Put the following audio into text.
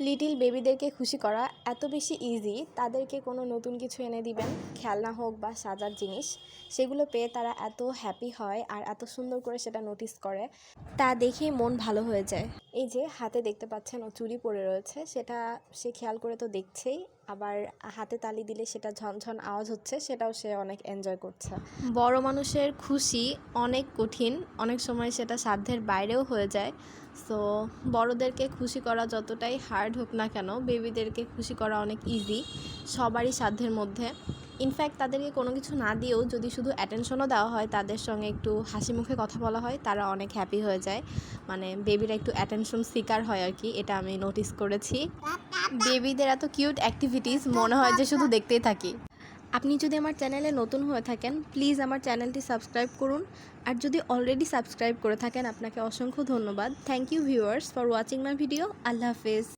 Little বেবিদেরকে খুশি করা এত বেশি ইজি। তাদেরকে কোনো নতুন কিছু এনে দিবেন, খেলনা হোক বা সাজার জিনিস, সেগুলো পেয়ে তারা এত হ্যাপি হয় আর এত সুন্দর করে সেটা নোটিস করে, তা দেখেই মন ভালো হয়ে যায়। এই যে হাতে দেখতে পাচ্ছেন ও চুড়ি পরে রয়েছে, সেটা সে খেয়াল করে তো দেখছেই, আবার হাতে তালি দিলে সেটা ঝনঝন আওয়াজ হচ্ছে, সেটাও সে অনেক এনজয় করছে। বড় মানুষের খুশি অনেক কঠিন, অনেক সময় সেটা সাধ্যের বাইরেও হয়ে যায়। সো বড়দেরকে খুশি করা যতটাই হার্ড হোক না কেন, বেবিদেরকে খুশি করা অনেক ইজি, সবারই সাধ্যের মধ্যে। ইনফ্যাক্ট তাদেরকে কোনো কিছু না দিয়েও যদি শুধু অ্যাটেনশনও দেওয়া হয়, তাদের সঙ্গে একটু হাসি মুখে কথা বলা হয়, তারা অনেক হ্যাপি হয়ে যায়। মানে বেবিরা একটু অ্যাটেনশন সিকার হয় আর কি, এটা আমি নোটিস করেছি। বেবিদের এত কিউট অ্যাক্টিভিটিস মনে হয় যে শুধু দেখতেই থাকি। আপনি যদি আমার চ্যানেলে নতুন হয়ে থাকেন, প্লিজ আমার চ্যানেলটি সাবস্ক্রাইব করুন। আর যদি অলরেডি সাবস্ক্রাইব করে থাকেন, আপনাকে অসংখ্য ধন্যবাদ। Thank you viewers for watching my video. আল্লাহ হাফেজ।